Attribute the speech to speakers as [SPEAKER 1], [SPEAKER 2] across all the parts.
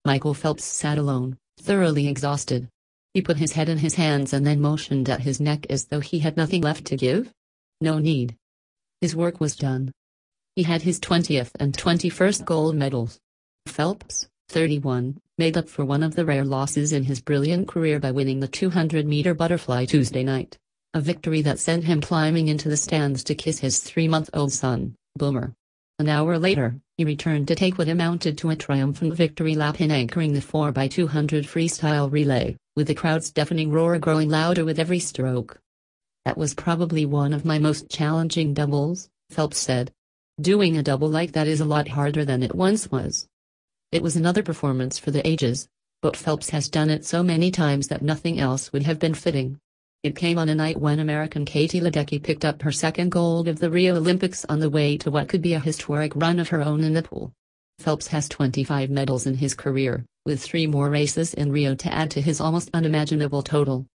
[SPEAKER 1] Michael Phelps sat alone, thoroughly exhausted. He put his head in his hands and then motioned at his neck as though he had nothing left to give. No need. His work was done. He had his 20th and 21st gold medals. Phelps, 31, made up for one of the rare losses in his brilliant career by winning the 200-meter butterfly Tuesday night, a victory that sent him climbing into the stands to kiss his 3-month-old son, Boomer. An hour later, he returned to take what amounted to a triumphant victory lap in anchoring the 4x200 freestyle relay, with the crowd's deafening roar growing louder with every stroke. That was probably one of my most challenging doubles, Phelps said. Doing a double like that is a lot harder than it once was. It was another performance for the ages, but Phelps has done it so many times that nothing else would have been fitting. It came on a night when American Katie Ledecky picked up her second gold of the Rio Olympics on the way to what could be a historic run of her own in the pool. Phelps has 25 medals in his career, with 3 more races in Rio to add to his almost unimaginable total.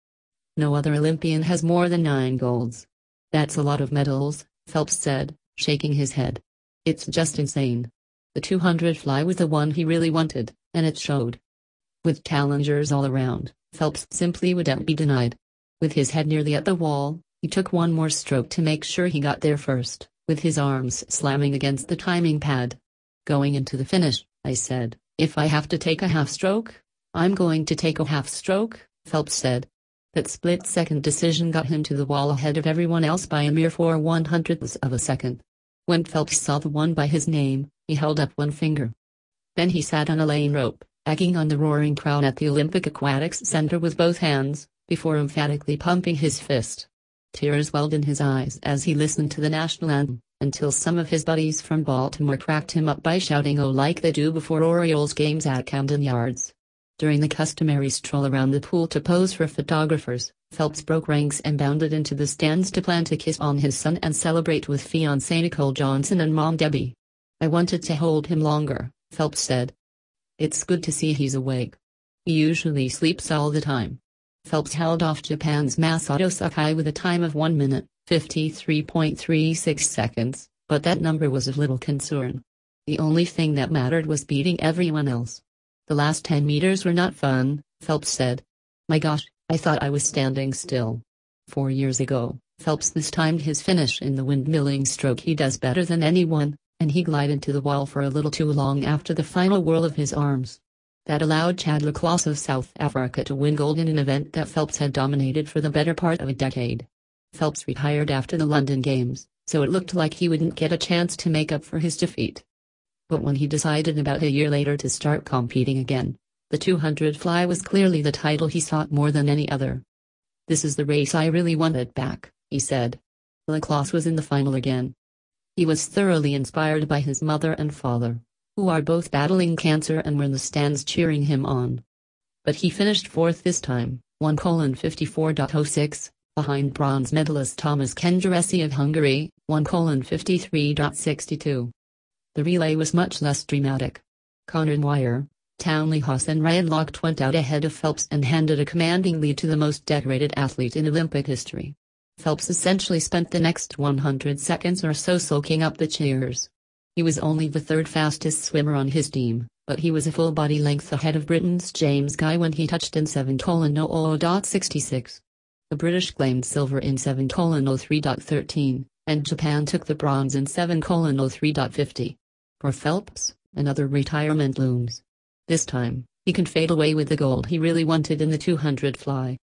[SPEAKER 1] No other Olympian has more than 9 golds. That's a lot of medals, Phelps said, shaking his head. It's just insane. The 200 fly was the one he really wanted, and it showed. With challengers all around, Phelps simply wouldn't be denied. With his head nearly at the wall, he took one more stroke to make sure he got there first, with his arms slamming against the timing pad. Going into the finish, I said, if I have to take a half stroke, I'm going to take a half stroke, Phelps said. That split-second decision got him to the wall ahead of everyone else by a mere 4/100ths of a second. When Phelps saw the one by his name, he held up one finger. Then he sat on a lane rope, egging on the roaring crowd at the Olympic Aquatics Center with both hands, before emphatically pumping his fist. Tears welled in his eyes as he listened to the national anthem, until some of his buddies from Baltimore cracked him up by shouting "Oh" like they do before Orioles games at Camden Yards. During the customary stroll around the pool to pose for photographers, Phelps broke ranks and bounded into the stands to plan to kiss on his son and celebrate with fiancée Nicole Johnson and mom Debbie. I wanted to hold him longer, Phelps said. It's good to see he's awake. He usually sleeps all the time. Phelps held off Japan's Masato Sakai with a time of 1 minute, 53.36 seconds, but that number was of little concern. The only thing that mattered was beating everyone else. The last 10 meters were not fun, Phelps said. My gosh, I thought I was standing still. 4 years ago, Phelps mistimed his finish in the windmilling stroke he does better than anyone, and he glided to the wall for a little too long after the final whirl of his arms. That allowed Clos of South Africa to win gold in an event that Phelps had dominated for the better part of a decade. Phelps retired after the London Games, so it looked like he wouldn't get a chance to make up for his defeat. But when he decided about a year later to start competing again, the 200 fly was clearly the title he sought more than any other. This is the race I really wanted back, he said. Clos was in the final again. He was thoroughly inspired by his mother and father, who are both battling cancer and were in the stands cheering him on. But he finished 4th this time, 1:54.06, behind bronze medalist Thomas Kengeresi of Hungary, 1:53.62. The relay was much less dramatic. Conor Dwyer, Townley Haas and Ryan Lochte went out ahead of Phelps and handed a commanding lead to the most decorated athlete in Olympic history. Phelps essentially spent the next 100 seconds or so soaking up the cheers. He was only the 3rd fastest swimmer on his team, but he was a full body length ahead of Britain's James Guy when he touched in 7:00.66. The British claimed silver in 7:03.13, and Japan took the bronze in 7:03.50. For Phelps, another retirement looms. This time, he can fade away with the gold he really wanted in the 200 fly.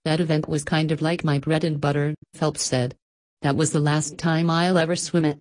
[SPEAKER 1] That event was kind of like my bread and butter, Phelps said. That was the last time I'll ever swim it.